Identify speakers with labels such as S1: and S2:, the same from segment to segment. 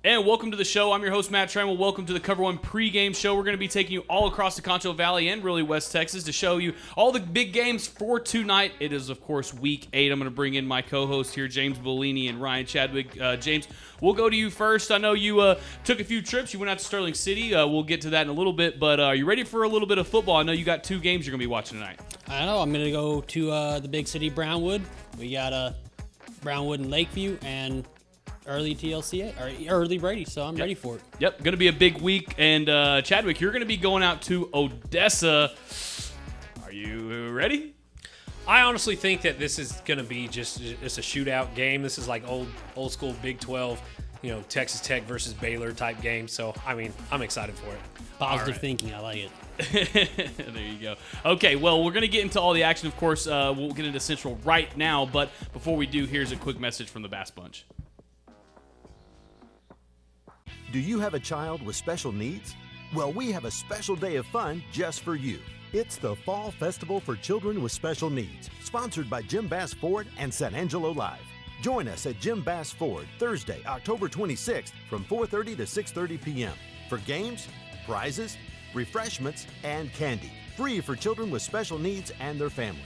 S1: And welcome to the show. I'm your host, Matt Trammell. Welcome to the COVER1 pregame show. We're going to be taking you all across the Concho Valley and really West Texas to show you all the big games for tonight. It is, of course, Week 8. I'm going to bring in my co-hosts here, James Bellini and Ryan Chadwick. James, we'll go to you first. I know you took a few trips. You went out to Sterling City. We'll get to that in a little bit. But are you ready for a little bit of football? I know you got 2 games you're going to be watching tonight.
S2: I know. I'm going to go to the big city, Brownwood. We got Brownwood and Lakeview and early TLCA, or early Brady, so I'm ready for it.
S1: Yep, going to be a big week. And Chadwick, you're going to be going out to Odessa. Are you ready?
S3: I honestly think that this is going to be just a shootout game. This is like old school Big 12, Texas Tech versus Baylor type game. So, I mean, I'm excited for it.
S2: Positive thinking, I like it.
S1: There you go. Okay, well, we're going to get into all the action, of course. We'll get into Central right now. But before we do, here's a quick message from the Bass Bunch.
S4: Do you have a child with special needs? Well, we have a special day of fun just for you. It's the Fall Festival for Children with Special Needs, sponsored by Jim Bass Ford and San Angelo Live. Join us at Jim Bass Ford Thursday, October 26th from 4:30 to 6:30 p.m. for games, prizes, refreshments, and candy. Free for children with special needs and their families.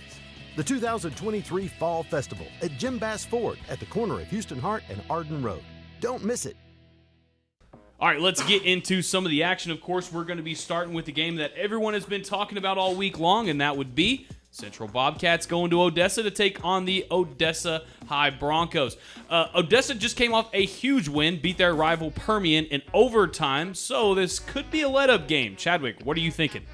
S4: The 2023 Fall Festival at Jim Bass Ford at the corner of Houston Hart and Arden Road. Don't miss it.
S1: All right, let's get into some of the action. Of course, we're going to be starting with the game that everyone has been talking about all week long, and that would be Central Bobcats going to Odessa to take on the Odessa High Broncos. Odessa just came off a huge win, beat their rival Permian in overtime, so this could be a let-up game. Chadwick, what are you thinking?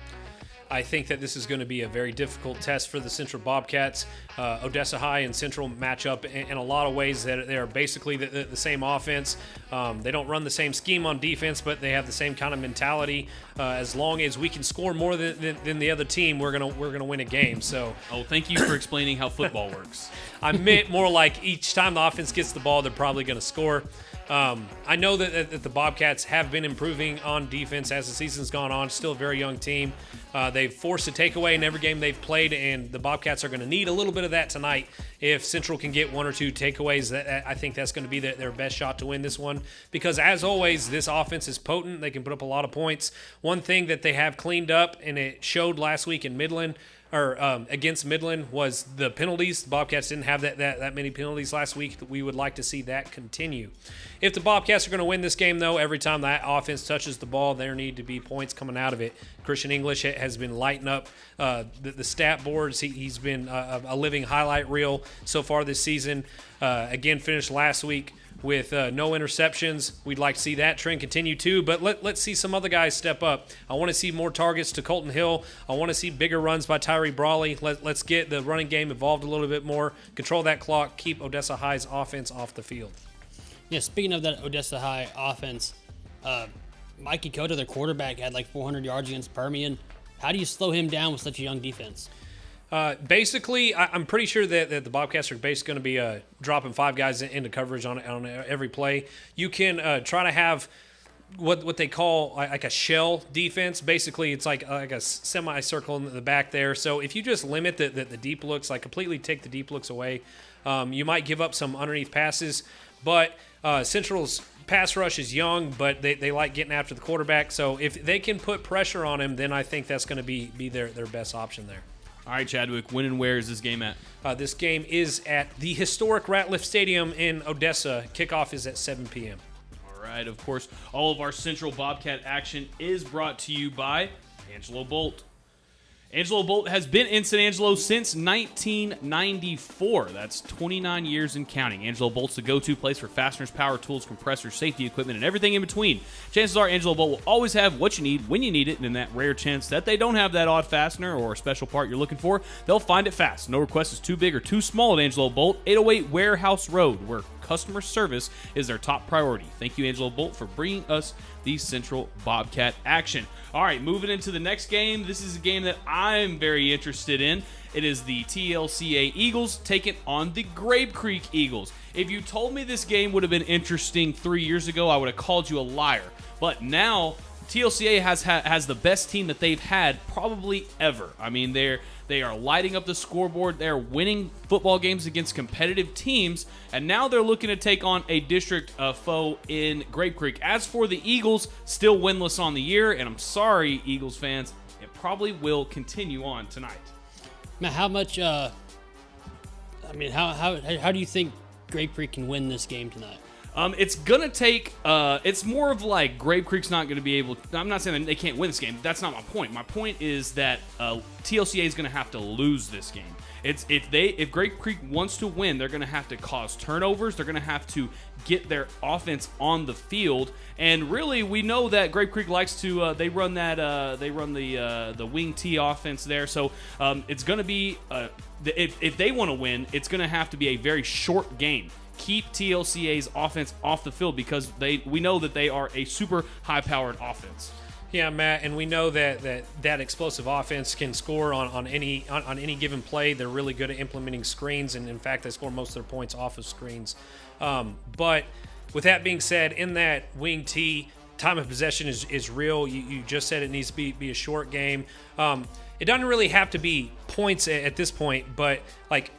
S3: I think that this is going to be a very difficult test for the Central Bobcats. Odessa High and Central match up in a lot of ways that they are basically the same offense. They don't run the same scheme on defense, but they have the same kind of mentality. As long as we can score more than the other team, we're gonna win a game. So,
S1: thank you for explaining how football works.
S3: I meant more like each time the offense gets the ball, they're probably going to score. I know that the Bobcats have been improving on defense as the season's gone on. Still a very young team. They've forced a takeaway in every game they've played, and the Bobcats are going to need a little bit of that tonight. If Central can get 1 or 2 takeaways, I think that's going to be their best shot to win this one. Because, as always, this offense is potent. They can put up a lot of points. One thing that they have cleaned up, and it showed last week in Midland, against Midland, was the penalties. The Bobcats didn't have that many penalties last week. We would like to see that continue. If the Bobcats are going to win this game, though, every time that offense touches the ball, there need to be points coming out of it. Christian English has been lighting up the stat boards. He's been a living highlight reel so far this season. Again, finished last week with no interceptions. We'd like to see that trend continue too, but let's see some other guys step up. I want to see more targets to Colton Hill. I want to see bigger runs by Tyree Brawley. Let's get the running game involved a little bit more, control that clock, keep Odessa High's offense off the field.
S2: Yeah, speaking of that Odessa High offense, Mikey Cota, their quarterback, had like 400 yards against Permian. How do you slow him down with such a young defense?
S3: Basically, I'm pretty sure that the Bobcats are basically going to be dropping 5 guys into coverage on every play. You can try to have what they call like a shell defense. Basically, it's like a semicircle in the back there. So if you just limit the deep looks, like completely take the deep looks away, you might give up some underneath passes. But Central's pass rush is young, but they like getting after the quarterback. So if they can put pressure on him, then I think that's going to be their best option there.
S1: All right, Chadwick, when and where is this game at?
S3: This game is at the historic Ratliff Stadium in Odessa. Kickoff is at 7 p.m.
S1: All right, of course, all of our Central Bobcat action is brought to you by Angelo Bolt. Angelo Bolt has been in San Angelo since 1994. That's 29 years and counting. Angelo Bolt's the go-to place for fasteners, power tools, compressors, safety equipment, and everything in between. Chances are Angelo Bolt will always have what you need when you need it, and in that rare chance that they don't have that odd fastener or special part you're looking for, they'll find it fast. No request is too big or too small at Angelo Bolt, 808 Warehouse Road, where customer service is their top priority. Thank you, Angelo Bolt, for bringing us the Central Bobcat action. All right, moving into the next game. This is a game that I'm very interested in. It is the TLCA Eagles taking on the Grape Creek Eagles. If you told me this game would have been interesting 3 years ago, I would have called you a liar. But now TLCA has the best team that they've had probably ever. I mean, they're They are lighting up the scoreboard. They're winning football games against competitive teams, and now they're looking to take on a district foe in Grape Creek. As for the Eagles, still winless on the year, and I'm sorry, Eagles fans, it probably will continue on tonight.
S2: Matt, how much? How do you think Grape Creek can win this game tonight?
S1: It's going to take, it's more of like Grape Creek's not going to be able, I'm not saying that they can't win this game. That's not my point. My point is that TLCA is going to have to lose this game. If Grape Creek wants to win, they're going to have to cause turnovers. They're going to have to get their offense on the field. And really, we know that Grape Creek likes to, they run the wing T offense there. So it's going to be, if they want to win, it's going to have to be a very short game. Keep TLCA's offense off the field because we know that they are a super high-powered offense.
S3: Yeah, Matt, and we know that explosive offense can score on any given play. They're really good at implementing screens, and in fact, they score most of their points off of screens. But with that being said, in that wing T, time of possession is real. You just said it needs to be a short game. It doesn't really have to be points at this point, but like,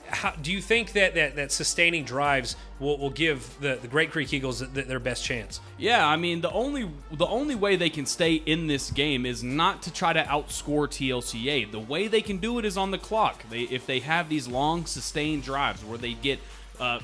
S3: do you think that sustaining drives will give the Grape Creek Eagles their best chance?
S1: Yeah, I mean, the only way they can stay in this game is not to try to outscore TLCA. The way they can do it is on the clock. If they have these long sustained drives where they get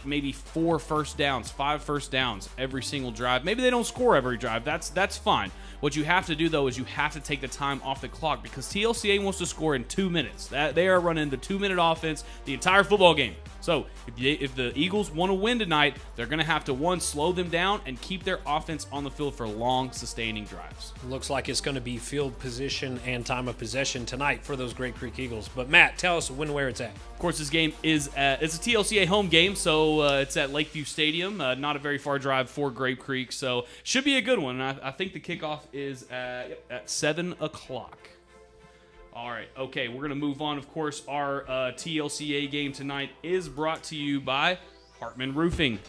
S1: maybe 4 first downs, 5 first downs every single drive. Maybe they don't score every drive. That's fine. What you have to do, though, is you have to take the time off the clock because TLCA wants to score in 2 minutes. They are running the 2-minute offense the entire football game. So if the Eagles want to win tonight, they're going to have to, one, slow them down and keep their offense on the field for long, sustaining drives.
S3: Looks like it's going to be field position and time of possession tonight for those Grape Creek Eagles. But, Matt, tell us when and where it's at.
S1: Of course, this game it's a TLCA home game, so it's at Lakeview Stadium. Not a very far drive for Grape Creek, so should be a good one. I think the kickoff is at 7 o'clock. All right, okay, we're going to move on. Of course, our TLCA game tonight is brought to you by Hartman Roofing.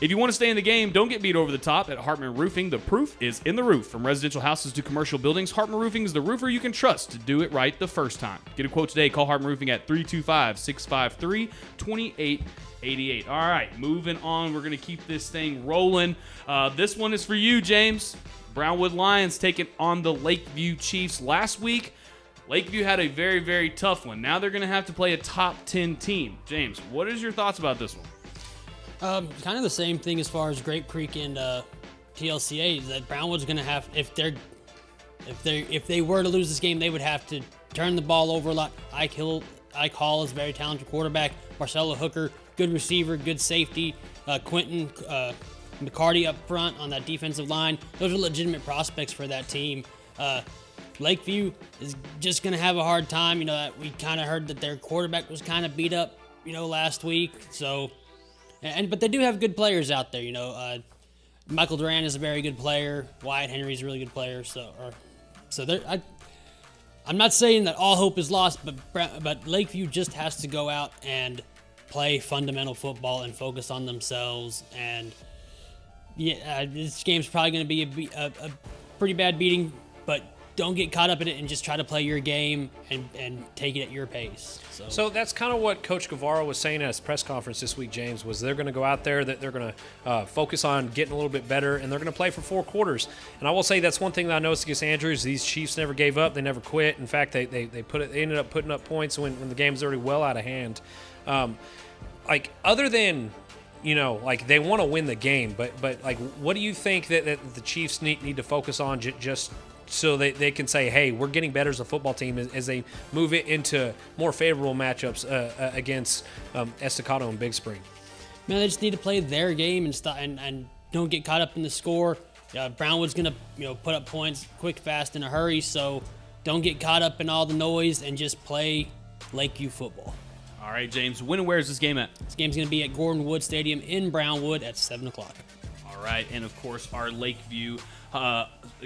S1: If you want to stay in the game, don't get beat over the top at Hartman Roofing. The proof is in the roof. From residential houses to commercial buildings, Hartman Roofing is the roofer you can trust to do it right the first time. Get a quote today. Call Hartman Roofing at 325-653-2888. All right, moving on. We're going to keep this thing rolling. This one is for you, James. Brownwood Lions taking on the Lakeview Chiefs. Last week, Lakeview had a very, very tough one. Now they're going to have to play a top 10 team. James, what is your thoughts about this one?
S2: Kind of the same thing as far as Grape Creek and TLCA. Is that Brownwood's going to have, if they were to lose this game, they would have to turn the ball over a lot. Ike Hall is a very talented quarterback. Marcelo Hooker, good receiver, good safety. Quentin McCarty up front on that defensive line. Those are legitimate prospects for that team. Lakeview is just going to have a hard time. You know, that we kind of heard that their quarterback was kind of beat up, last week. So, but they do have good players out there. Michael Duran is a very good player. Wyatt Henry's a really good player. I'm not saying that all hope is lost, but Lakeview just has to go out and play fundamental football and focus on themselves. And this game's probably going to be a pretty bad beating, but don't get caught up in it and just try to play your game and take it at your pace.
S3: So that's kind of what Coach Guevara was saying at his press conference this week, James, was they're going to go out there, that they're going to focus on getting a little bit better, and they're going to play for 4 quarters. And I will say that's one thing that I noticed against Andrews. These Chiefs never gave up. They never quit. In fact, they ended up putting up points when the game was already well out of hand. Other than they want to win the game, but what do you think that the Chiefs need to focus on just so they can say, hey, we're getting better as a football team as they move it into more favorable matchups against Estacado and Big Spring?
S2: Man, they just need to play their game and don't get caught up in the score. Brownwood's going to put up points quick, fast, in a hurry, so don't get caught up in all the noise and just play Lakeview football.
S1: All right, James, when and where is this game at?
S2: This game's going to be at Gordon Wood Stadium in Brownwood at 7 o'clock.
S1: All right, and of course, our Lakeview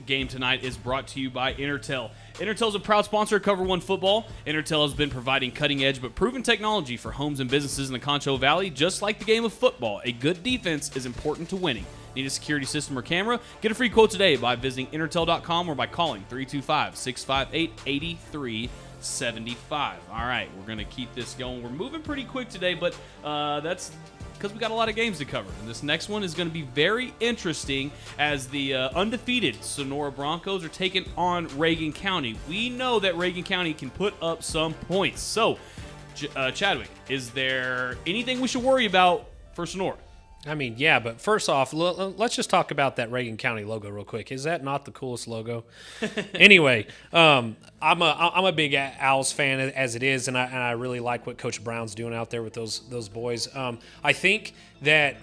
S1: game tonight is brought to you by Intertel. Intertel is a proud sponsor of Cover1 football. Intertel has been providing cutting-edge but proven technology for homes and businesses in the Concho Valley. Just like the game of football, a good defense is important to winning. Need a security system or camera? Get a free quote today by visiting Intertel.com or by calling 325-658-8360. 75. All right, we're going to keep this going. We're moving pretty quick today, but that's because we got a lot of games to cover. And this next one is going to be very interesting as the undefeated Sonora Broncos are taking on Reagan County. We know that Reagan County can put up some points. So, Chadwick, is there anything we should worry about for Sonora?
S3: I mean, yeah, but first off, let's just talk about that Reagan County logo real quick. Is that not the coolest logo? Anyway, I'm a big Owls fan as it is, and I really like what Coach Brown's doing out there with those boys. I think that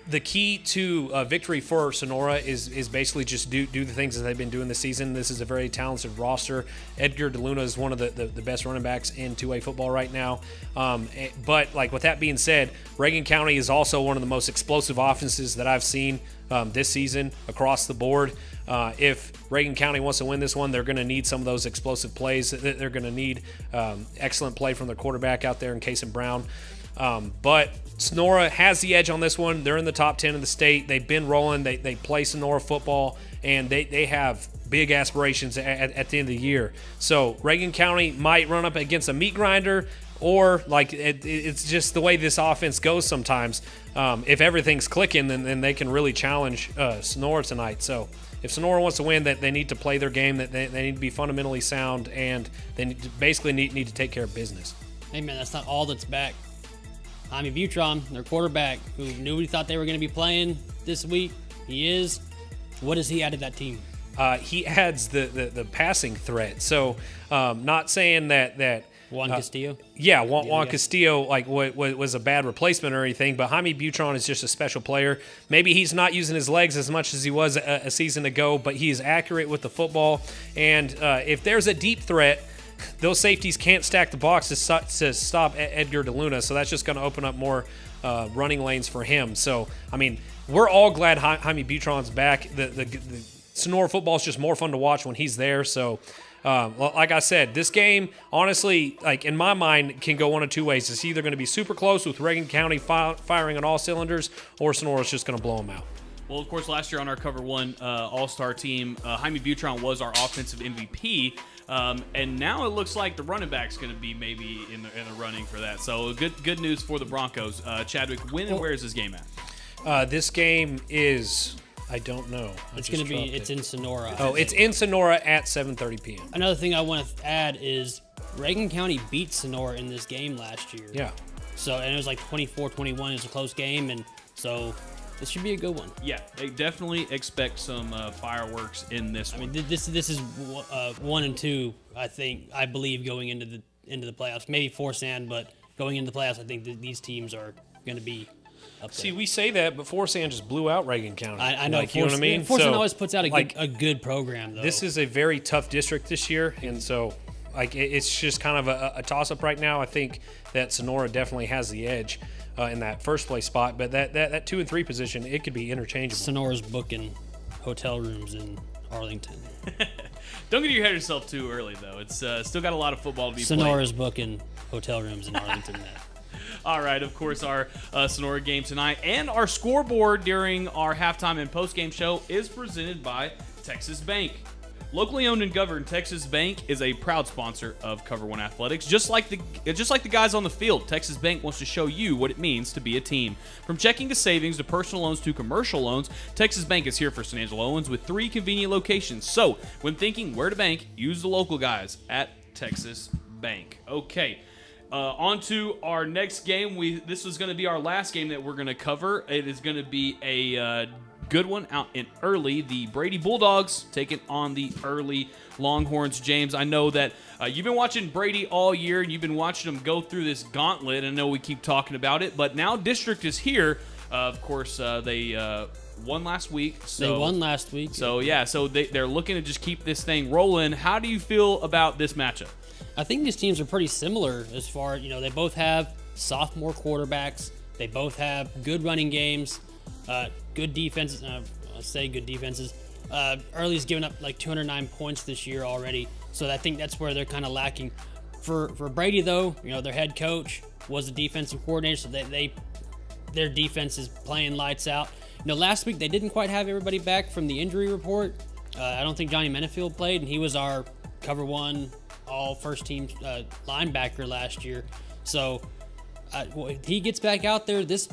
S3: the key to victory for Sonora is basically just do the things that they've been doing this season. This is a very talented roster. Edgar DeLuna is one of the best running backs in 2A football right now. But like with that being said, Reagan County is also one of the most explosive offenses that I've seen this season across the board. If Reagan County wants to win this one, they're going to need some of those explosive plays. They're going to need excellent play from their quarterback out there in Cason Brown. But Sonora has the edge on this one. They're in the top 10 of the state. They've been rolling. They play Sonora football, and they have big aspirations at the end of the year. So Reagan County might run up against a meat grinder, or like it's just the way this offense goes sometimes. If everything's clicking, then they can really challenge Sonora tonight. So if Sonora wants to win, that they need to play their game, that they need to be fundamentally sound, and they basically need to take care of business.
S2: Hey, man, that's not all that's back. Jaime Butron, their quarterback, who nobody thought they were going to be playing this week, he is. What does he add to that team?
S3: He adds the passing threat. So, not saying that
S2: Juan Castillo?
S3: Yeah, Juan Castillo was a bad replacement or anything, but Jaime Butron is just a special player. Maybe he's not using his legs as much as he was a season ago, but he is accurate with the football. And if there's a deep threat, those safeties can't stack the box to stop Edgar DeLuna, so that's just going to open up more running lanes for him. So, I mean, we're all glad Jaime Butron's back. The Sonora football is just more fun to watch when he's there. So, like I said, this game, honestly, like in my mind, can go one of two ways. It's either going to be super close with Reagan County firing on all cylinders, or Sonora's just going to blow them out.
S1: Well, of course, last year on our Cover 1 All-Star team, Jaime Butron was our offensive MVP. And now it looks like the running back's going to be maybe in the running for that. So good news for the Broncos. Chadwick, when and where is this game at?
S3: This game is, I don't know.
S2: It's going to be, it's in Sonora.
S3: Oh, it's in Sonora at 7:30 p.m.
S2: Another thing I want to add is Reagan County beat Sonora in this game last year.
S3: Yeah.
S2: So, and it was like 24-21. It was a close game, and so this should be a good one.
S1: Yeah, they definitely expect some fireworks in this one.
S2: I mean, this is 1 and 2. I believe going into the playoffs. Maybe Forsan, but going into the playoffs, I think that these teams are going to be up there.
S3: See, we say that, but Forsan just blew out Reagan County.
S2: I know.
S3: Like, you know what I mean?
S2: Forsan always puts out a good program, though.
S3: This is a very tough district this year, and so like it's just kind of a toss-up right now. I think that Sonora definitely has the edge in that first place spot, but that 2 and 3 position, it could be interchangeable.
S2: Sonora's booking hotel rooms in Arlington.
S1: Don't get your head yourself too early, though. It's still got a lot of football to be played.
S2: Sonora's booking hotel rooms in Arlington.
S1: All right, of course, our Sonora game tonight and our scoreboard during our halftime and postgame show is presented by Texas Bank. Locally owned and governed, Texas Bank is a proud sponsor of Cover 1 Athletics. Just like the guys on the field, Texas Bank wants to show you what it means to be a team. From checking to savings to personal loans to commercial loans, Texas Bank is here for San Angelo Owens with 3 convenient locations. So, when thinking where to bank, use the local guys at Texas Bank. Okay. On to our next game. This is going to be our last game that we're going to cover. It is going to be a good one out in early. The Brady Bulldogs taking on the early Longhorns. James, I know that you've been watching Brady all year, and you've been watching them go through this gauntlet. I know we keep talking about it, but now District is here. Of course, they won last week.
S2: They won last week.
S1: So, yeah, so they're looking to just keep this thing rolling. How do you feel about this matchup?
S2: I think these teams are pretty similar as far, they both have sophomore quarterbacks. They both have good running games, good defenses. I say good defenses. Early's given up like 209 points this year already, so I think that's where they're kind of lacking. For Brady, though, their head coach was a defensive coordinator, so their defense is playing lights out. Last week they didn't quite have everybody back from the injury report. I don't think Johnny Menefield played, and he was our Cover 1 all first-team linebacker last year. So if he gets back out there, this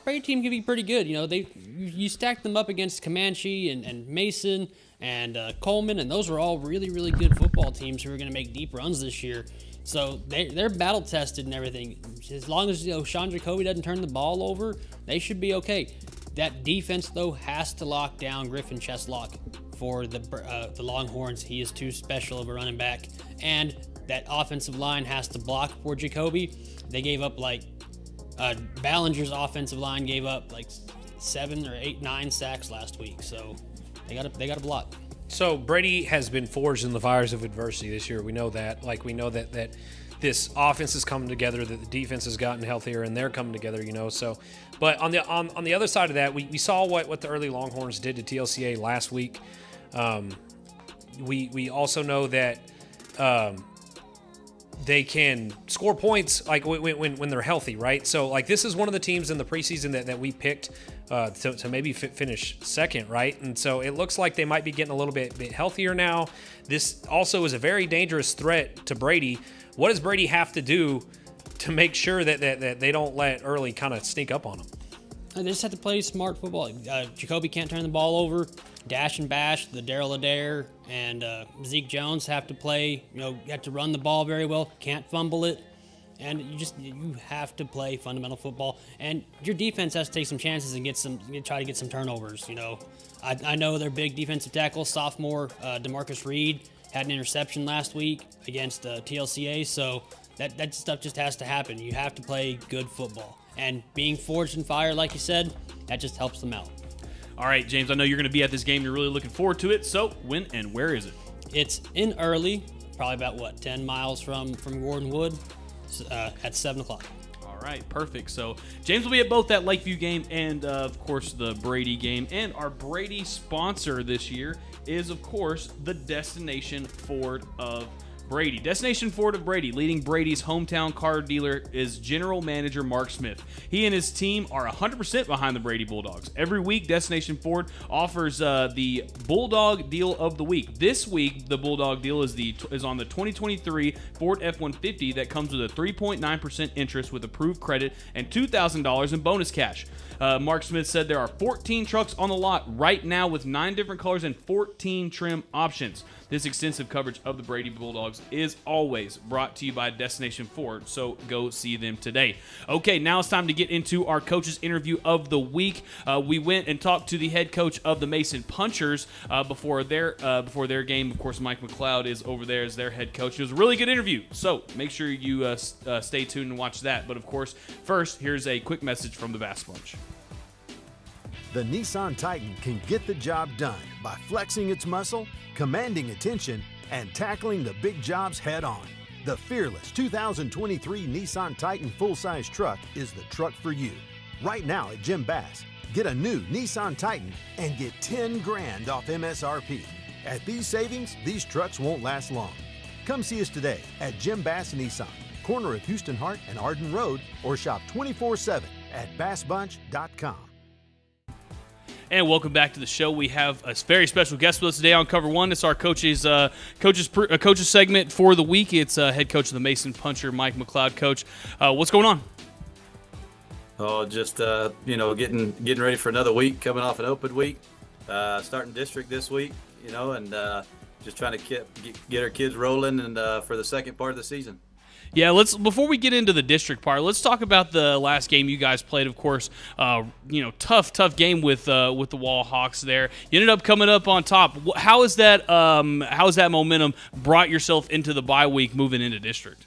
S2: Brady team can be pretty good. You stack them up against Comanche and Mason and Coleman, and those are all really, really good football teams who are going to make deep runs this year. So they're battle tested and everything. As long as Sean Jacoby doesn't turn the ball over, they should be okay. That defense though has to lock down Griffin Cheslock for the Longhorns. He is too special of a running back, and that offensive line has to block for Jacoby. They gave up Ballinger's offensive line gave up 7 or 8, 9 sacks last week. So they got to block.
S3: So Brady has been forged in the fires of adversity this year. We know that. We know that this offense is coming together, that the defense has gotten healthier, and they're coming together. So, but on the other side of that, we saw what the early Longhorns did to TLCA last week. We also know that they can score points when they're healthy, right? So this is one of the teams in the preseason that we picked to maybe finish second, right? And so it looks like they might be getting a little bit healthier now. This also is a very dangerous threat to Brady. What does Brady have to do to make sure that they don't let early kind of sneak up on them?
S2: They just have to play smart football. Jacoby can't turn the ball over. Dash and Bash, the Darryl Adair, and Zeke Jones have to play. Have to run the ball very well. Can't fumble it, and you have to play fundamental football. And your defense has to take some chances and try to get some turnovers. I know their big defensive tackle, sophomore DeMarcus Reed, had an interception last week against TLCA. So that stuff just has to happen. You have to play good football. And being forged in fire, like you said, that just helps them out.
S1: All right, James, I know you're going to be at this game. You're really looking forward to it. So when and where is it?
S2: It's in Early, probably about, 10 miles from Gordon Wood at 7 o'clock.
S1: All right, perfect. So James will be at both that Lakeview game and, of course, the Brady game. And our Brady sponsor this year is, of course, the Destination Ford of Brady. Destination Ford of Brady, leading Brady's hometown car dealer, is General Manager Mark Smith. He and his team are 100% behind the Brady Bulldogs. Every week, Destination Ford offers the Bulldog Deal of the Week. This week, the Bulldog Deal is on the 2023 Ford F-150 that comes with a 3.9% interest with approved credit and $2,000 in bonus cash. Mark Smith said there are 14 trucks on the lot right now with 9 different colors and 14 trim options. This extensive coverage of the Brady Bulldogs is always brought to you by Destination Ford, so go see them today. Okay, now it's time to get into our coaches interview of the week. We went and talked to the head coach of the Mason Punchers before their game. Of course, Mike McLeod is over there as their head coach. It was a really good interview, so make sure you stay tuned and watch that. But of course, first, here's a quick message from the Bass Bunch.
S4: The Nissan Titan can get the job done by flexing its muscle, commanding attention, and tackling the big jobs head on. The fearless 2023 Nissan Titan full-size truck is the truck for you. Right now at Jim Bass, get a new Nissan Titan and get $10,000 off MSRP. At these savings, these trucks won't last long. Come see us today at Jim Bass Nissan, corner of Houston Hart and Arden Road, or shop 24/7 at bassbunch.com.
S1: And welcome back to the show. We have a very special guest with us today on Cover One. It's our coaches segment for the week. It's head coach of the Mason Puncher, Mike McLeod. Coach, what's going on?
S5: Oh, just getting ready for another week, coming off an open week, starting district this week, and just trying to get our kids rolling and for the second part of the season.
S1: Yeah, before we get into the district part, let's talk about the last game you guys played. Of course, tough game with the Wall Hawks there. You ended up coming up on top. How is that momentum brought yourself into the bye week moving into district?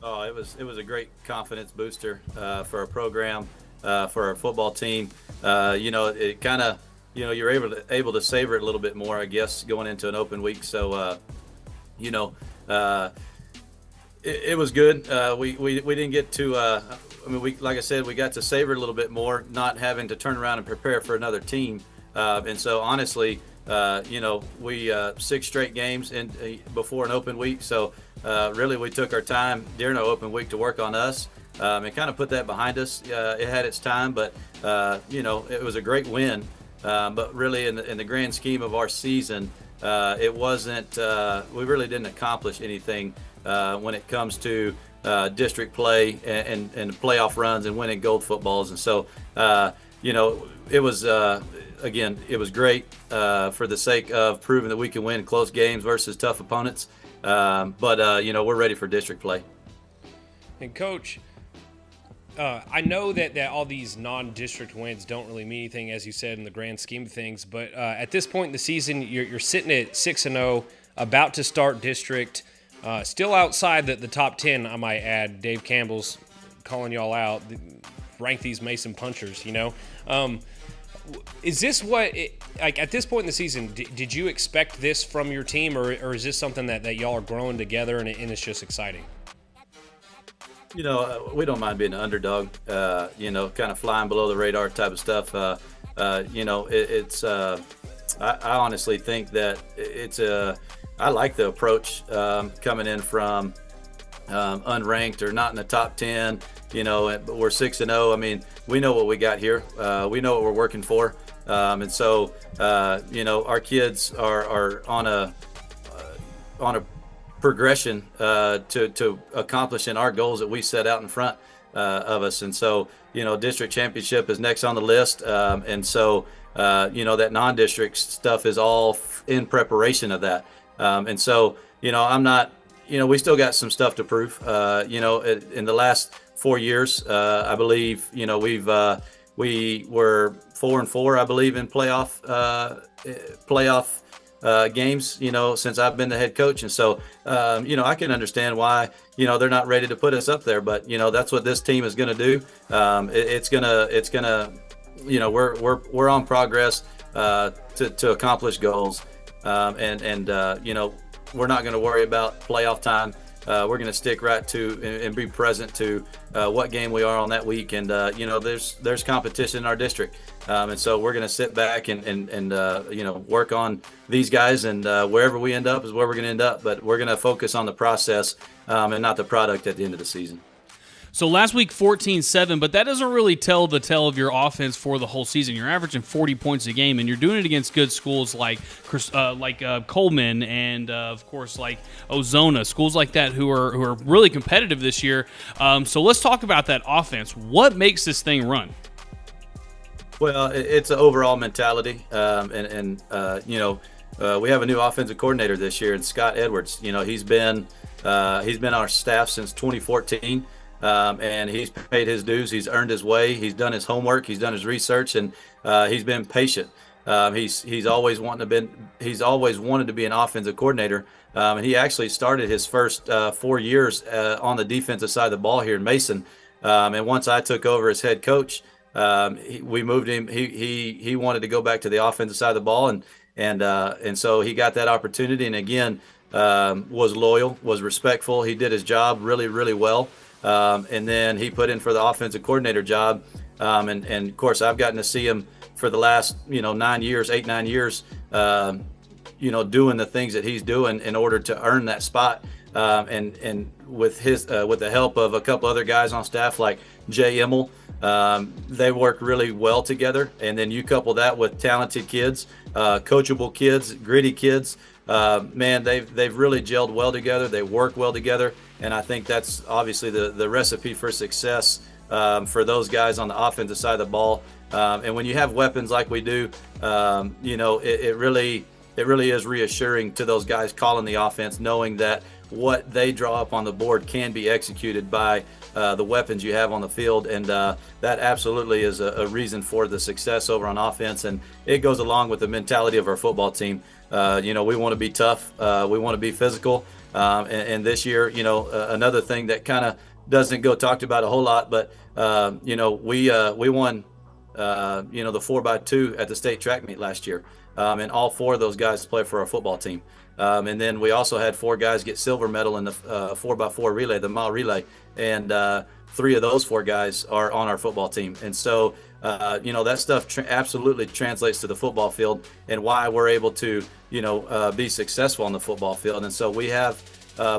S5: Oh, it was a great confidence booster for our program, for our football team. It kind of you're able to savor it a little bit more, I guess, going into an open week. So It was good. We didn't get to. Like I said, we got to savor it a little bit more, not having to turn around and prepare for another team. And so, honestly, we 6 straight games before an open week. So, really, we took our time during our open week to work on us and kind of put that behind us. It had its time, but it was a great win. But really, in the grand scheme of our season, it wasn't. We really didn't accomplish anything when it comes to district play and playoff runs and winning gold footballs. And so, it was again, it was great for the sake of proving that we can win close games versus tough opponents. But we're ready for district play.
S3: And Coach, I know that all these non-district wins don't really mean anything, as you said, in the grand scheme of things. But at this point in the season, you're sitting at 6-0, about to start district, still outside the top 10. I might add. Dave Campbell's calling y'all out. Rank these Mason punchers. Is this what at this point in the season? Did you expect this from your team, or is this something that y'all are growing together and it's just exciting?
S5: We don't mind being an underdog, kind of flying below the radar type of stuff. I honestly think that I like the approach coming in from unranked or not in the top 10, but we're 6-0. I mean, we know what we got here. We know what we're working for. And so, our kids are on a progression to accomplishing our goals that we set out in front of us. And so, district championship is next on the list. And so, that non-district stuff is all in preparation of that. And so, I'm not, we still got some stuff to prove. In the last 4 years, I believe, we were 4-4, I believe, in playoff games, since I've been the head coach. And so, I can understand why, they're not ready to put us up there, but, that's what this team is going to do. We're on progress to accomplish goals. We're not going to worry about playoff time. We're going to stick right to and be present to what game we are on that week. And, there's competition in our district. And so we're going to sit back and work on these guys, and wherever we end up is where we're going to end up. But we're going to focus on the process and not the product at the end of the season.
S1: So last week, 14-7, but that doesn't really tell the tale of your offense for the whole season. You're averaging 40 points a game, and you're doing it against good schools like Coleman and, of course, like Ozona, schools like that who are really competitive this year. So let's talk about that offense. What makes this thing run?
S5: Well, it's an overall mentality, we have a new offensive coordinator this year, and Scott Edwards. He's been our staff since 2014. And he's paid his dues. He's earned his way. He's done his homework. He's done his research, and he's been patient. He's always wanted to be an offensive coordinator. And he actually started his first 4 years on the defensive side of the ball here in Mason. And once I took over as head coach, we moved him. He wanted to go back to the offensive side of the ball, and so he got that opportunity. And again, was loyal, was respectful. He did his job really, really well. And then he put in for the offensive coordinator job. And of course, I've gotten to see him for the last, 9 years, 8-9 years, doing the things that he's doing in order to earn that spot. And with the help of a couple other guys on staff like Jay Emmel, they work really well together. And then you couple that with talented kids, coachable kids, gritty kids. They've really gelled well together. They work well together. And I think that's obviously the recipe for success for those guys on the offensive side of the ball. And when you have weapons like we do, it really is reassuring to those guys calling the offense, knowing that what they draw up on the board can be executed by the weapons you have on the field. And that absolutely is a reason for the success over on offense. And it goes along with the mentality of our football team. We want to be tough. We want to be physical. And this year, another thing that kind of doesn't go talked about a whole lot, but, we won, the 4x2 at the state track meet last year. And all 4 of those guys play for our football team. And then we also had 4 guys get silver medal in the 4x4 relay, the mile relay. And 3 of those 4 guys are on our football team. And so, that stuff absolutely translates to the football field and why we're able to, be successful on the football field. And so we have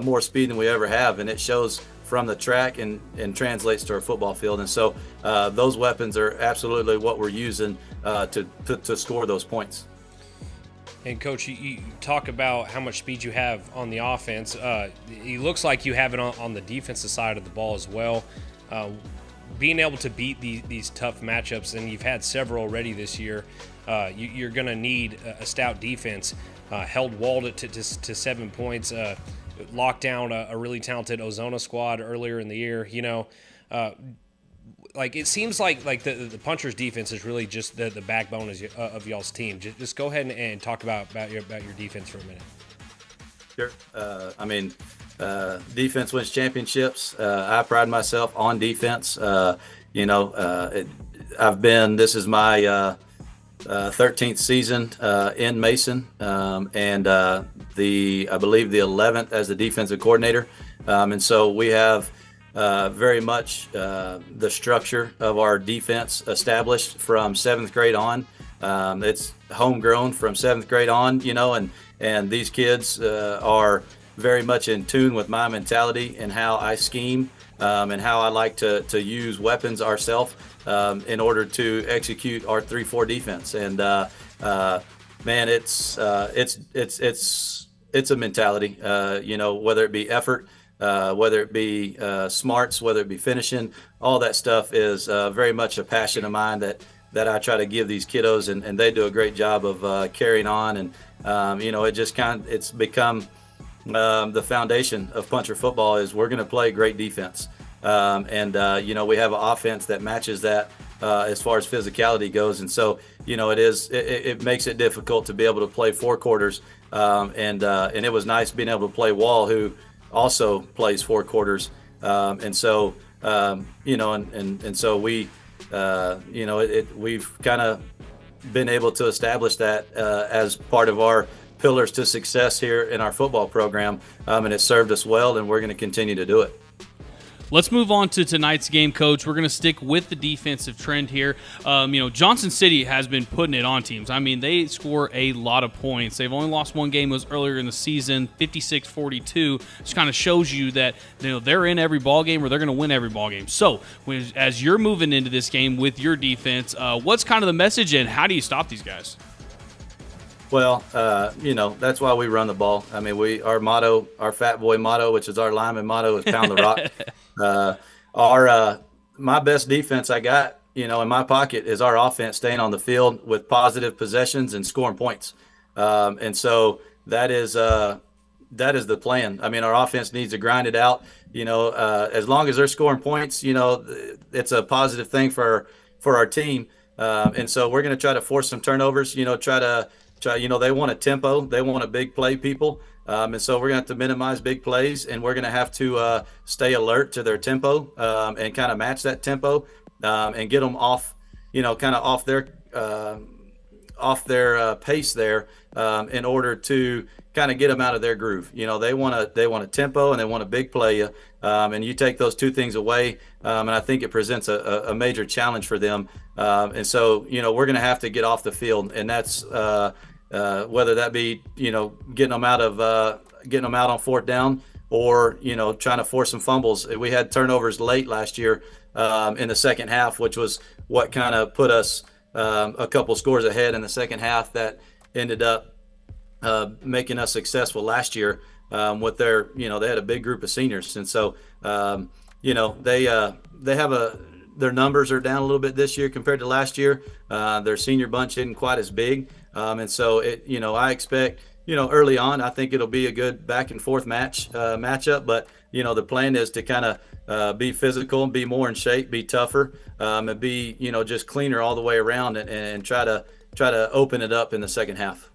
S5: more speed than we ever have, and it shows from the track and translates to our football field. And so those weapons are absolutely what we're using to score those points.
S3: And Coach, you talk about how much speed you have on the offense. It looks like you have it on the defensive side of the ball as well. Being able to beat these tough matchups, and you've had several already this year, you're going to need a stout defense. Held Wald to 7 points, locked down a really talented Ozona squad earlier in the year. Like it seems like the Punchers defense is really just the backbone of y'all's team. Just go ahead and talk about your defense for a minute.
S5: Sure. Defense wins championships. I pride myself on defense. This is my 13th season in Mason, and I believe the 11th as the defensive coordinator. And so we have very much the structure of our defense established from 7th grade on. It's homegrown from 7th grade on, and these kids are very much in tune with my mentality and how I scheme and how I like to use weapons ourselves in order to execute our 3-4 defense. And man, it's a mentality. Whether it be effort, whether it be smarts, whether it be finishing, all that stuff is very much a passion of mine that I try to give these kiddos, and they do a great job of carrying on. And it's become the foundation of Puncher football is we're going to play great defense. We have an offense that matches that as far as physicality goes. And so, it makes it difficult to be able to play 4 quarters. And it was nice being able to play Wall, who also plays 4 quarters. So we've kind of been able to establish that as part of our pillars to success here in our football program, and it served us well, and we're going to continue to do it.
S1: Let's move on to tonight's game, Coach. We're going to stick with the defensive trend here. Johnson City has been putting it on teams. I mean, they score a lot of points. They've only lost one game. It was earlier in the season, 56-42. Just kind of shows you that they're in every ball game, or they're going to win every ball game. So, as you're moving into this game with your defense, what's kind of the message, and how do you stop these guys?
S5: Well, that's why we run the ball. I mean, our motto, our Fat Boy motto, which is our lineman motto, is pound the rock. My best defense I got, in my pocket is our offense staying on the field with positive possessions and scoring points. And so that is the plan. I mean, our offense needs to grind it out. As long as they're scoring points, it's a positive thing for our team. And so we're going to try to force some turnovers. They want a tempo. They want a big play people. And so we're going to have to minimize big plays, and we're going to have to stay alert to their tempo and kind of match that tempo and get them off, kind of off their pace there in order to kind of get them out of their groove. They want a tempo and they want a big play, and you take those two things away, and I think it presents a major challenge for them. And so, we're going to have to get off the field, and that's whether that be, getting them out on 4th down, or, trying to force some fumbles. We had turnovers late last year in the second half, which was what kind of put us a couple scores ahead in the second half that ended up making us successful last year with their, they had a big group of seniors. And so, they have their numbers are down a little bit this year compared to last year. Their senior bunch isn't quite as big. And so I expect, early on, I think it'll be a good back and forth matchup, but the plan is to kind of be physical and be more in shape, be tougher, and be, just cleaner all the way around, and try to open it up in the second half.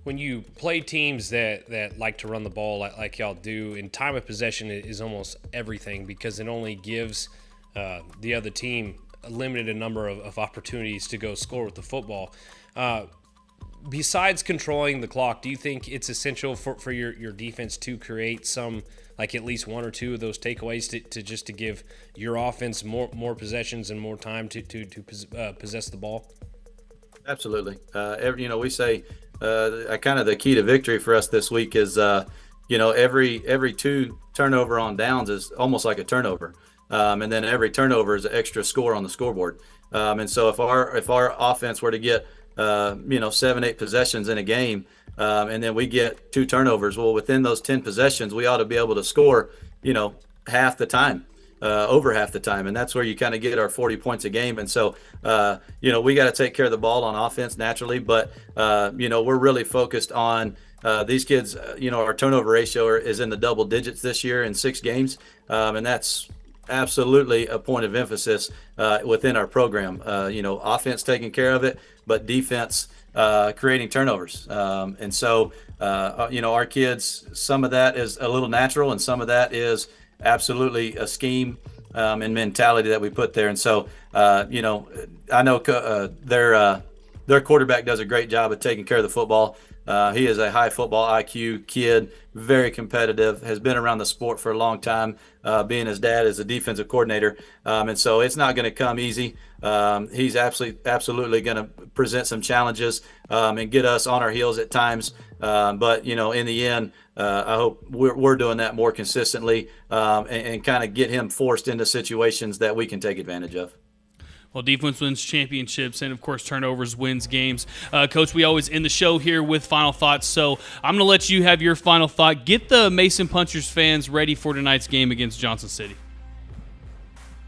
S3: When you play teams that like to run the ball like y'all do, and time of possession is almost everything, because it only gives the other team a limited number of opportunities to go score with the football. Besides controlling the clock, do you think it's essential for your defense to create some, like at least 1 or 2 of those takeaways to give your offense more possessions and more time to possess the ball?
S5: Absolutely. We say kind of the key to victory for us this week is every 2 turnover on downs is almost like a turnover, and then every turnover is an extra score on the scoreboard. And so if our offense were to get 7, 8 possessions in a game, and then we get 2 turnovers. Well, within those 10 possessions, we ought to be able to score, half the time. Over half the time, and that's where you kind of get our 40 points a game. And so, we got to take care of the ball on offense naturally, but we're really focused on these kids. Our turnover ratio is in the double digits this year in 6 games, and that's absolutely a point of emphasis within our program. Offense taking care of it, but defense creating turnovers. And so, our kids, some of that is a little natural, and some of that is absolutely a scheme and mentality that we put there. And so, I know their quarterback does a great job of taking care of the football. He is a high football IQ kid, very competitive, has been around the sport for a long time, being his dad is a defensive coordinator. And so it's not going to come easy. He's absolutely going to present some challenges and get us on our heels at times. But, in the end, I hope we're doing that more consistently and kind of get him forced into situations that we can take advantage of.
S1: Well, defense wins championships, and, of course, turnovers wins games. Coach, we always end the show here with final thoughts, so I'm going to let you have your final thought. Get the Mason Punchers fans ready for tonight's game against Johnson City.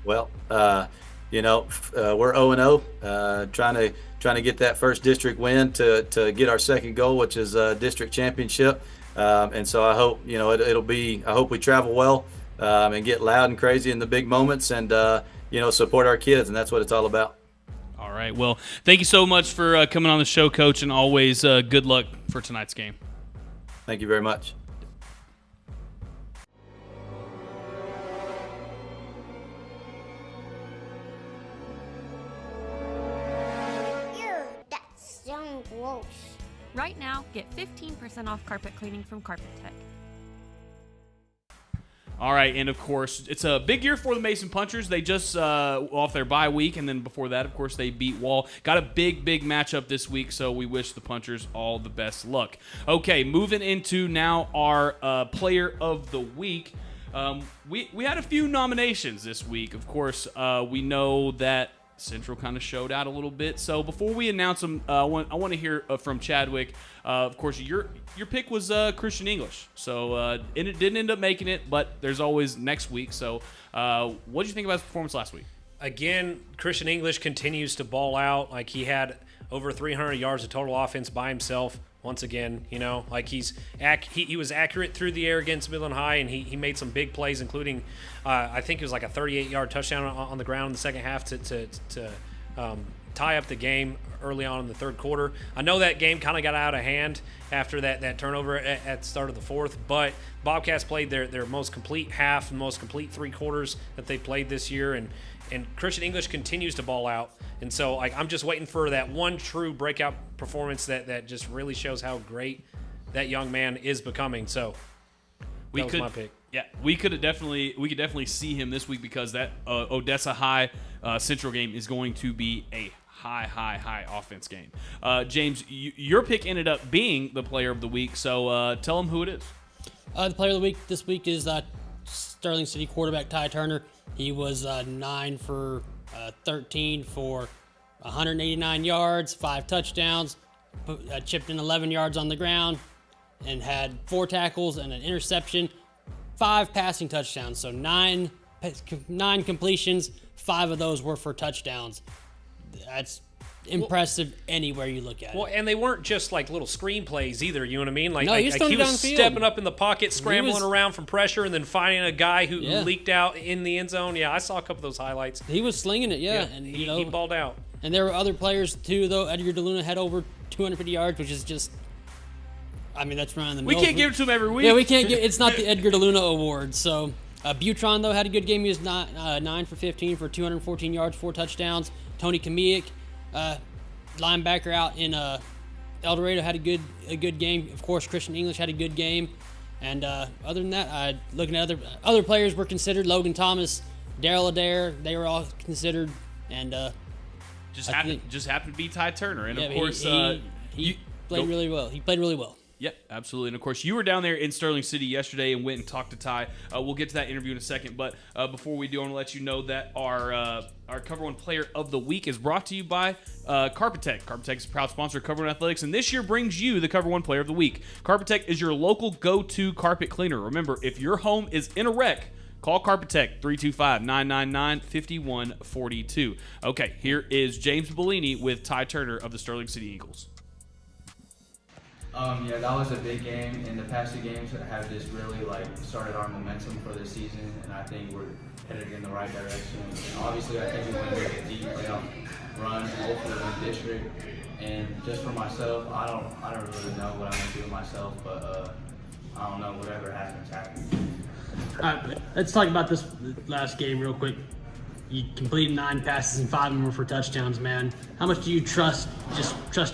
S5: Well, we're 0-0, trying to get that first district win to get our second goal, which is district championship. And so I hope, I hope we travel well and get loud and crazy in the big moments and, support our kids, and that's what it's all about.
S1: All right. Well, thank you so much for coming on the show, Coach, and always good luck for tonight's game.
S5: Thank you very much.
S6: Ew, that sounds gross.
S7: Right now, get 15% off carpet cleaning from Carpet Tech.
S1: All right, and of course, it's a big year for the Mason Punchers. They just off their bye week, and then before that, of course, they beat Wall. Got a big matchup this week, so we wish the Punchers all the best luck. Okay, moving into now our Player of the Week. We had a few nominations this week. Of course, we know that Central kind of showed out a little bit. So before we announce them, I want to hear from Chadwick. Of course, your pick was Christian English. So and it didn't end up making it, but there's always next week. So what did you think about his performance last week?
S3: Again, Christian English continues to ball out. Like, he had over 300 yards of total offense by himself. Once again, like he was accurate through the air against Midland High, and he made some big plays, including I think it was like a 38-yard touchdown on the ground in the second half to tie up the game early on in the third quarter. I know that game kind of got out of hand after that turnover at the start of the fourth, but Bobcats played their most complete half and most complete 3 quarters that they played this year, and Christian English continues to ball out. And so, I'm just waiting for that one true breakout performance that just really shows how great that young man is becoming. So that was my pick.
S1: Yeah, we could definitely see him this week, because that Odessa High Central game is going to be a high offense game. James, your pick ended up being the Player of the Week, so tell them who it is.
S2: The Player of the Week this week is Sterling City quarterback Ty Turner. He was 9 for 13 for 189 yards, 5 touchdowns, chipped in 11 yards on the ground, and had 4 tackles and an interception, 5 passing touchdowns. So 9 completions, 5 of those were for touchdowns. That's impressive anywhere you look at it.
S3: Well, and they weren't just like little screenplays either, you know what I mean?
S2: He
S3: was stepping up in the pocket, scrambling around from pressure, and then finding a guy who leaked out in the end zone. Yeah, I saw a couple of those highlights.
S2: He was slinging it, and
S3: he balled out.
S2: And there were other players too, though. Edgar DeLuna had over 250 yards, which is just, that's running the mill.
S1: We can't give it to him every week.
S2: Yeah, we can't it's not the Edgar DeLuna award. So Butron, though, had a good game. He was 9 for 15 for 214 yards, 4 touchdowns. Tony Kamiak, linebacker out in El Dorado, had a good game. Of course, Christian English had a good game. And other than that, looking at other players were considered. Logan Thomas, Darrell Adair, they were all considered. And
S1: just happened to be Ty Turner. And of course,
S2: he played really well. He played really well.
S1: Yep, absolutely. And, of course, you were down there in Sterling City yesterday and went and talked to Ty. We'll get to that interview in a second. But before we do, I want to let you know that our Cover 1 Player of the Week is brought to you by Carpetech. Carpetech is a proud sponsor of Cover 1 Athletics, and this year brings you the Cover 1 Player of the Week. Carpetech is your local go-to carpet cleaner. Remember, if your home is in a wreck, call Carpetech, 325-999-5142. Okay, here is James Bellini with Ty Turner of the Sterling City Eagles.
S8: Yeah, that was a big game, and the past two games have just really started our momentum for the season, and I think we're headed in the right direction. And obviously, I think we want to make a deep playoff run and hopefully win district. And just for myself, I don't really know what I'm gonna do with myself, but I don't know. Whatever happens, happens.
S2: All right, let's talk about this last game real quick. You completed 9 passes and 5 of them were for touchdowns, man. How much do you trust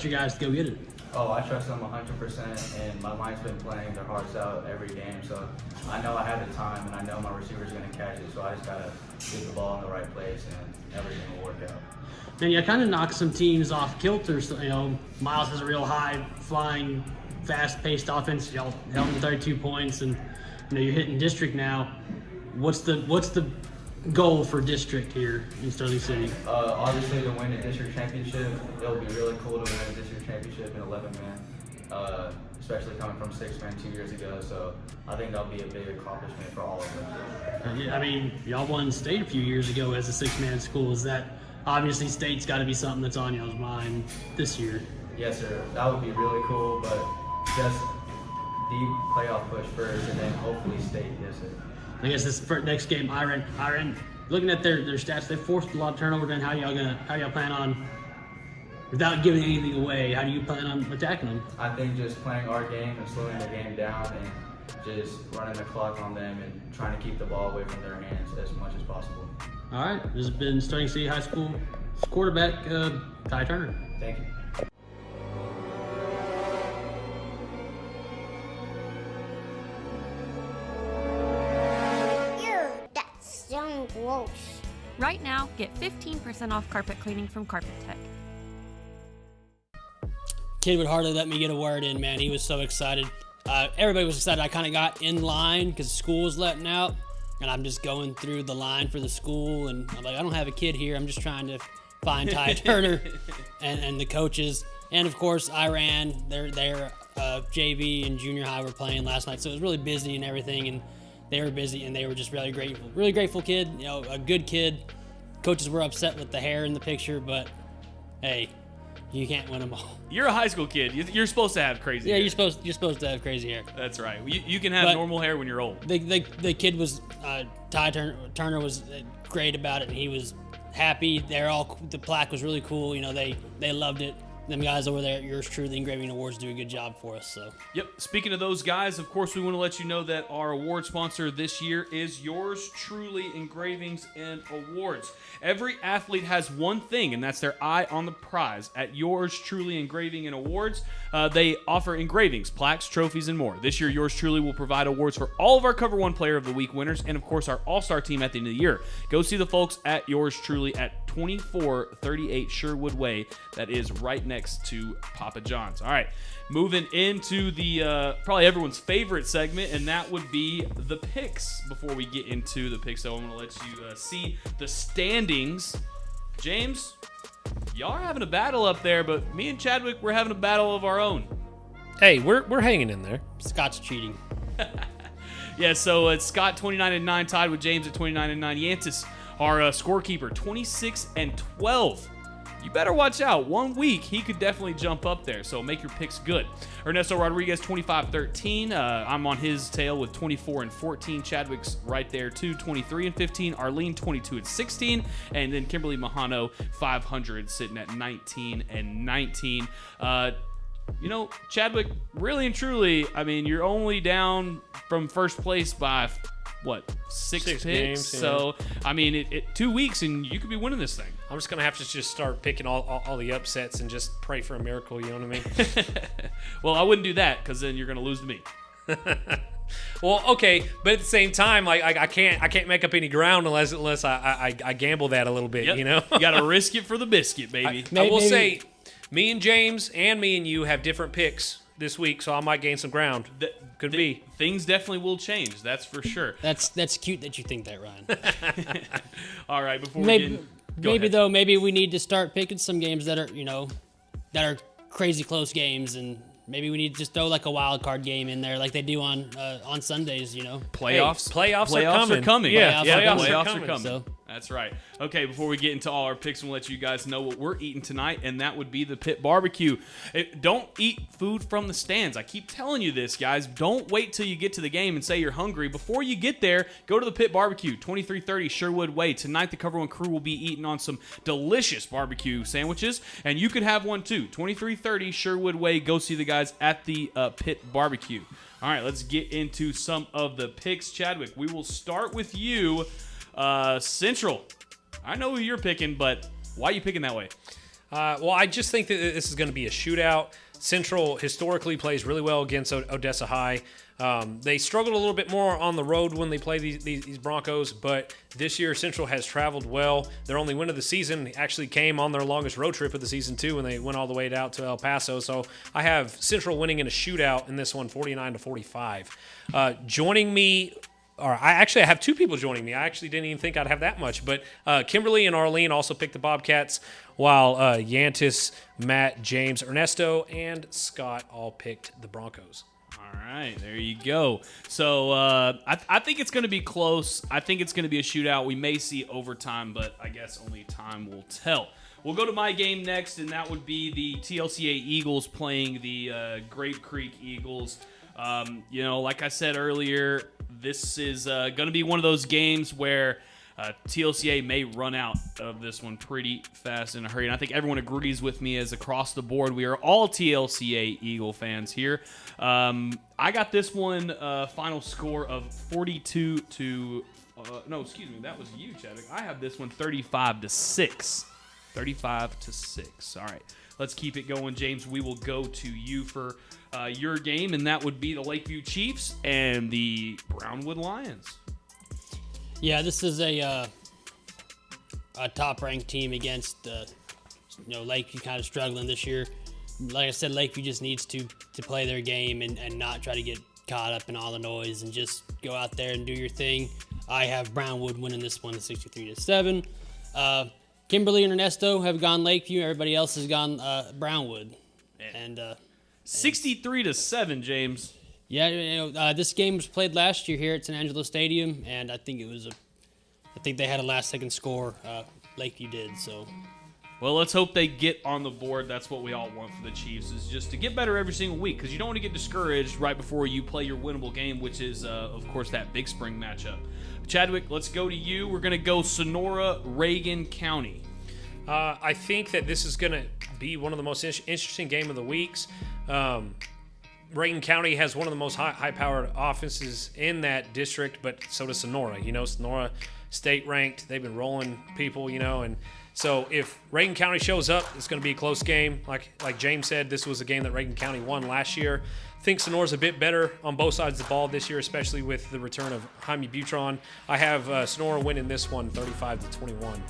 S2: your guys to go get it?
S8: Oh, I trust them 100%, and my mind's been playing their hearts out every game, so I know I have the time, and I know my receiver's going to catch it, so I just got to get the ball in the right place, and everything will work out.
S2: And you kind of knock some teams off kilter. So, Miles has a real high-flying, fast-paced offense. Y'all held him 32 points, and you're hitting district now. What's the goal for district here in Sterling City?
S8: Obviously, to win a district championship, it'll be really cool to win a district championship in 11-man, especially coming from 6-man 2 years ago. So I think that'll be a big accomplishment for all of them.
S2: Y'all won state a few years ago as a 6-man school. Is that obviously state's got to be something that's on y'all's mind this year?
S8: Yes, sir. That would be really cool, but just deep playoff push first, and then hopefully state gets it.
S2: I guess this next game, Iron. Looking at their stats, they forced a lot of turnover. Then how y'all plan on, without giving anything away, how do you plan on attacking them?
S8: I think just playing our game and slowing the game down and just running the clock on them and trying to keep the ball away from their hands as much as possible.
S2: All right, this has been Sterling City High School quarterback Ty Turner.
S8: Thank you.
S6: Gross.
S7: Right now, get 15% off carpet cleaning from Carpet-Tech.
S2: Kid would hardly let me get a word in, man. He was so excited. Everybody was excited. I kind of got in line because school was letting out, and I'm just going through the line for the school, and I'm like, I don't have a kid here. I'm just trying to find Ty Turner and the coaches. And, of course, Iran, their JV and junior high were playing last night, so it was really busy and everything, and they were busy, and they were just really grateful kid, a good kid. Coaches were upset with the hair in the picture, but hey, you can't win them all.
S1: You're a high school kid. You're supposed to have crazy hair.
S2: You're supposed to have crazy hair.
S1: That's right. You can have normal hair when you're old.
S2: The kid was, Ty Turner was great about it, and he was happy. The plaque was really cool. They loved it. Them guys over there at Yours Truly Engraving Awards do a good job for us. So.
S1: Yep. Speaking of those guys, of course, we want to let you know that our award sponsor this year is Yours Truly Engravings and Awards. Every athlete has one thing, and that's their eye on the prize. At Yours Truly Engraving and Awards, they offer engravings, plaques, trophies, and more. This year, Yours Truly will provide awards for all of our Cover 1 Player of the Week winners and, of course, our All-Star team at the end of the year. Go see the folks at Yours Truly at 2438 Sherwood Way. That is right next to Papa John's. All right, moving into the probably everyone's favorite segment, and that would be the picks. Before we get into the picks, though, I'm going to let you see the standings. James, y'all are having a battle up there, but me and Chadwick, we're having a battle of our own.
S3: Hey, we're hanging in there.
S2: Scott's cheating.
S1: Yeah, so it's Scott 29-9 tied with James at 29-9. Yantis, our scorekeeper, 26-12. You better watch out. 1 week, he could definitely jump up there, so make your picks good. Ernesto Rodriguez, 25-13. I'm on his tail with 24-14. Chadwick's right there, too, 23-15. Arlene, 22-16. And then Kimberly Mahano, 500, sitting at 19-19. Chadwick, really and truly, you're only down from first place by, six picks?
S3: Games, yeah.
S1: So, 2 weeks, and you could be winning this thing.
S3: I'm just going to have to just start picking all the upsets and just pray for a miracle, you know what I mean?
S1: Well, I wouldn't do that because then you're going to lose to me.
S3: Well, okay, but at the same time, I can't make up any ground unless I gamble that a little bit,
S1: Yep.
S3: You know?
S1: You got to risk it for the biscuit, baby.
S3: I will say, me and James and me and you have different picks this week, so I might gain some ground. Could be.
S1: Things definitely will change. That's for sure.
S2: That's cute that you think that, Ryan.
S1: All right, before
S2: maybe we need to start picking some games that are crazy close games, and maybe we need to just throw like a wild card game in there, like they do on Sundays.
S1: Playoffs
S3: are coming.
S1: Yeah,
S3: Playoffs are coming.
S1: So. That's right. Okay, before we get into all our picks, we'll let you guys know what we're eating tonight, and that would be the Pit Barbecue. Don't eat food from the stands. I keep telling you this, guys. Don't wait till you get to the game and say you're hungry. Before you get there, go to the Pit Barbecue, 2330 Sherwood Way. Tonight, the COVER1 crew will be eating on some delicious barbecue sandwiches, and you could have one too. 2330 Sherwood Way. Go see the guys at the Pit Barbecue. All right, let's get into some of the picks. Chadwick, we will start with you. Central. I know who you're picking, but why are you picking that way?
S3: Well, I just think that this is going to be a shootout. Central historically plays really well against Odessa High. They struggled a little bit more on the road when they play these Broncos, but this year Central has traveled well. Their only win of the season actually came on their longest road trip of the season, too, when they went all the way out to El Paso. So I have Central winning in a shootout in this one, 49-45. Joining me... I have two people joining me. I actually didn't even think I'd have that much. But Kimberly and Arlene also picked the Bobcats, while Yantis, Matt, James, Ernesto, and Scott all picked the Broncos.
S1: All right, there you go. So I think it's going to be close. I think it's going to be a shootout. We may see overtime, but I guess only time will tell. We'll go to my game next, and that would be the TLCA Eagles playing the Grape Creek Eagles. Like I said earlier, this is going to be one of those games where TLCA may run out of this one pretty fast in a hurry. And I think everyone agrees with me as across the board, we are all TLCA Eagle fans here. I got this one final score of 42 to... no, excuse me. That was you, Chadwick. I have this one 35-6. 35-6. All right. Let's keep it going, James. We will go to you for your game, and that would be the Lakeview Chiefs and the Brownwood Lions.
S2: Yeah, this is a top-ranked team against Lakeview kind of struggling this year. Like I said, Lakeview just needs to play their game and not try to get caught up in all the noise and just go out there and do your thing. I have Brownwood winning this one 63-7. Kimberly and Ernesto have gone Lakeview. Everybody else has gone Brownwood. And
S1: 63-7, James.
S2: Yeah, this game was played last year here at San Angelo Stadium, and I think they had a last-second score. Lakeview did, so.
S1: Well, let's hope they get on the board. That's what we all want for the Chiefs, is just to get better every single week, because you don't want to get discouraged right before you play your winnable game, which is, of course, that Big Spring matchup. Chadwick, let's go to you. We're going to go Sonora, Reagan County.
S3: I think that this is going to be one of the most interesting game of the weeks. Reagan County has one of the most high-powered offenses in that district, but so does Sonora. Sonora state-ranked. They've been rolling people, and so if Reagan County shows up, it's going to be a close game. Like James said, this was a game that Reagan County won last year. I think Sonora's a bit better on both sides of the ball this year, especially with the return of Jaime Butron. I have Sonora winning this one 35-21.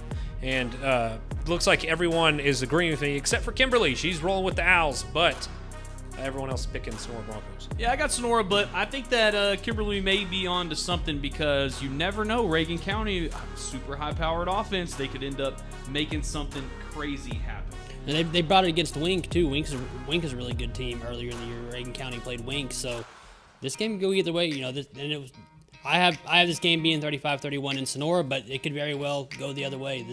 S3: And looks like everyone is agreeing with me, except for Kimberly. She's rolling with the Owls, but everyone else is picking Sonora Broncos.
S1: Yeah, I got Sonora, but I think that Kimberly may be on to something, because you never know. Reagan County, super high-powered offense. They could end up making something crazy happen.
S2: And they brought it against Wink, too. Wink is a really good team. Earlier in the year, Reagan County played Wink, so this game can go either way. I have this game being 35-31 in Sonora, but it could very well go the other way.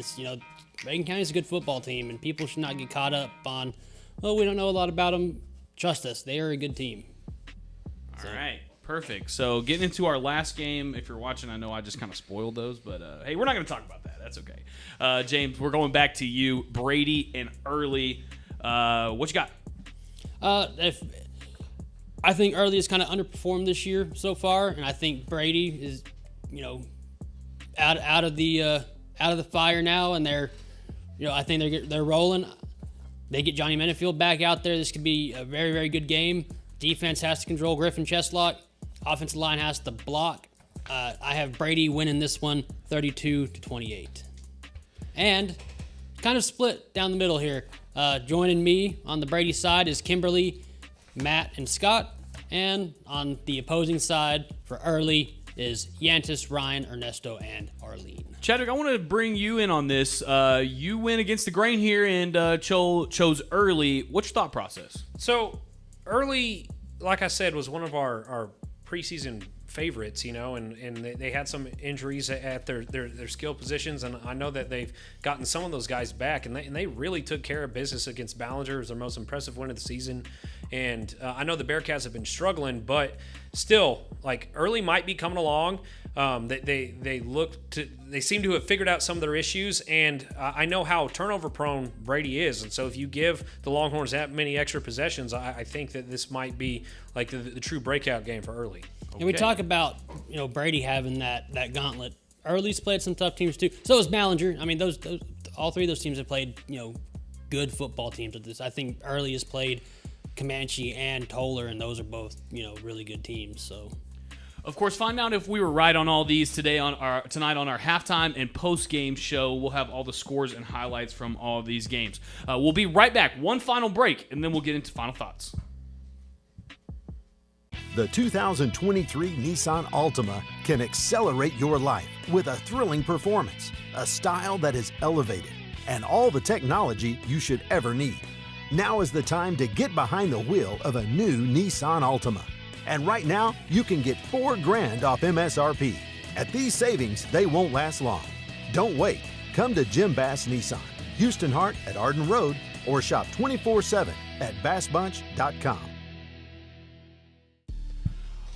S2: Reagan County is a good football team, and people should not get caught up on, we don't know a lot about them. Trust us, they are a good team.
S1: All right, perfect. So getting into our last game, if you're watching, I know I just kind of spoiled those, but hey, we're not going to talk about that. That's okay. James, we're going back to you. Brady and Early. What you got?
S2: I think Early has kind of underperformed this year so far, and I think Brady is, out of the fire now, and I think they're rolling. They get Johnny Menefield back out there. This could be a very, very good game. Defense has to control Griffin Chestlock. Offensive line has to block. I have Brady winning this one 32-28. And kind of split down the middle here. Joining me on the Brady side is Kimberly, Matt and Scott. And on the opposing side for early is Yantis, Ryan, Ernesto, and Arlene.
S1: Chadwick, I want to bring you in on this. You went against the grain here and chose early. What's your thought process?
S3: So early, like I said, was one of our preseason favorites, and they had some injuries at their skill positions, and I know that they've gotten some of those guys back, and they really took care of business against Ballinger. It was their most impressive win of the season, and I know the Bearcats have been struggling, but still, like, early might be coming along. They seem to have figured out some of their issues, and I know how turnover prone Brady is, and so if you give the Longhorns that many extra possessions, I think that this might be like the true breakout game for early.
S2: And we talk about Brady having that gauntlet. Early's played some tough teams too. So is Ballinger. I mean, those all three of those teams have played good football teams with this. I think Early has played Comanche and Toller, and those are both really good teams. So.
S1: Of course, find out if we were right on all these tonight on our halftime and post-game show. We'll have all the scores and highlights from all of these games. We'll be right back. One final break, and then we'll get into final thoughts.
S4: The 2023 Nissan Altima can accelerate your life with a thrilling performance, a style that is elevated, and all the technology you should ever need. Now is the time to get behind the wheel of a new Nissan Altima. And right now, you can get $4,000 off MSRP. At these savings, they won't last long. Don't wait. Come to Jim Bass Nissan, Houston Hart at Arden Road, or shop 24/7 at bassbunch.com.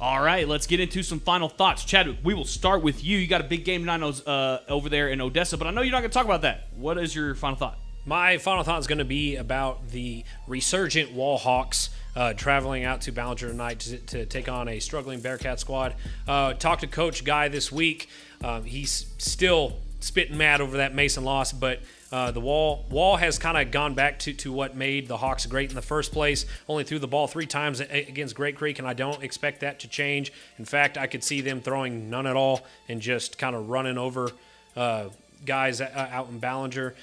S1: All right, let's get into some final thoughts. Chadwick, we will start with you. You got a big game tonight over there in Odessa, but I know you're not going to talk about that. What is your final thought?
S3: My final thought is going to be about the resurgent Wall Hawks traveling out to Ballinger tonight to take on a struggling Bearcat squad. Talked to Coach Guy this week. He's still spitting mad over that Mason loss, but the Wall has kind of gone back to what made the Hawks great in the first place. Only threw the ball 3 times against Grape Creek, and I don't expect that to change. In fact, I could see them throwing none at all and just kind of running over guys out in Ballinger.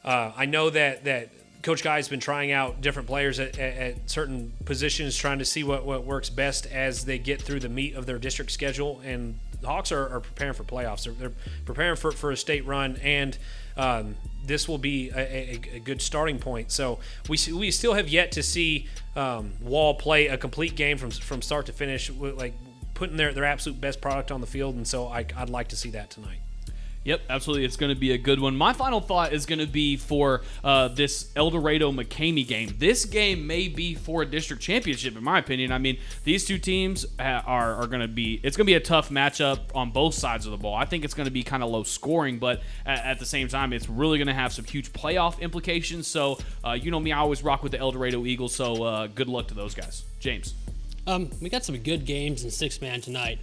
S3: I know that Coach Guy has been trying out different players at certain positions, trying to see what works best as they get through the meat of their district schedule. And the Hawks are preparing for playoffs. They're preparing for a state run, and this will be a good starting point. So we still have yet to see Wall play a complete game from start to finish, like putting their absolute best product on the field. And so I'd like to see that tonight.
S1: Yep, absolutely. It's going to be a good one. My final thought is going to be for this El Dorado McCamey game. This game may be for a district championship, in my opinion. I mean, these two teams are going to be – it's going to be a tough matchup on both sides of the ball. I think it's going to be kind of low scoring, but at the same time, it's really going to have some huge playoff implications. So, you know me, I always rock with the El Dorado Eagles, so good luck to those guys. James.
S2: We got some good games in six-man tonight.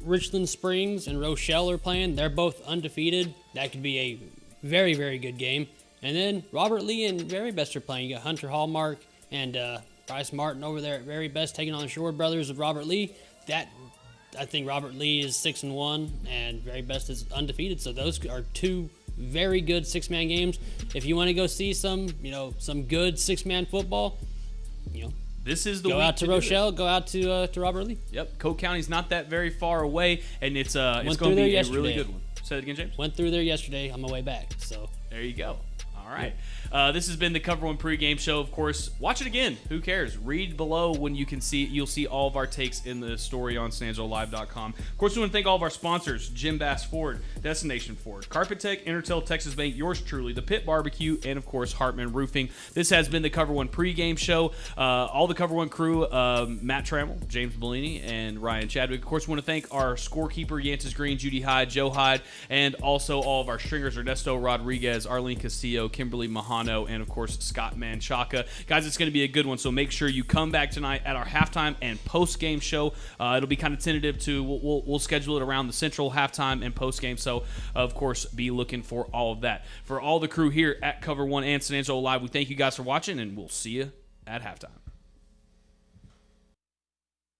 S2: Richland Springs and Rochelle are playing. They're both undefeated. That could be a very, very good game. And then Robert Lee and Very Best are playing. You got Hunter Hallmark and Bryce Martin over there at Very Best taking on the Shore Brothers of Robert Lee. I think Robert Lee is 6-1 and Very Best is undefeated. So those are two very good six-man games. If you want to go see some good six-man football,
S1: this is the
S2: go
S1: week
S2: out to Rochelle. Go out to Robert Lee.
S1: Yep, Coke County's not that very far away, and it's going to be a really good one. Say it again, James.
S2: Went through there yesterday on my way back. So
S1: there you go. All right. This has been the COVER1 pregame show. Of course, watch it again. Who cares? Read below when you can see. You'll see all of our takes in the story on SanAngeloLive.com. Of course, we want to thank all of our sponsors: Jim Bass Ford, Destination Ford, Carpet Tech, Intertel, Texas Bank, yours truly, The Pit Barbecue, and of course Hartman Roofing. This has been the COVER1 pregame show. All the COVER1 crew: Matt Trammell, James Bellini, and Ryan Chadwick. Of course, we want to thank our scorekeeper: Yantis Green, Judy Hyde, Joe Hyde, and also all of our stringers: Ernesto Rodriguez, Arlene Castillo, Kimberly Mahano, and of course Scott Manchaca. Guys, it's going to be a good one, so make sure you come back tonight at our halftime and post-game show. It'll be kind of tentative too. We'll schedule it around the central halftime and post-game, so of course be looking for all of that. For all the crew here at COVER1 and San Angelo Live, we thank you guys for watching, and we'll see you at halftime.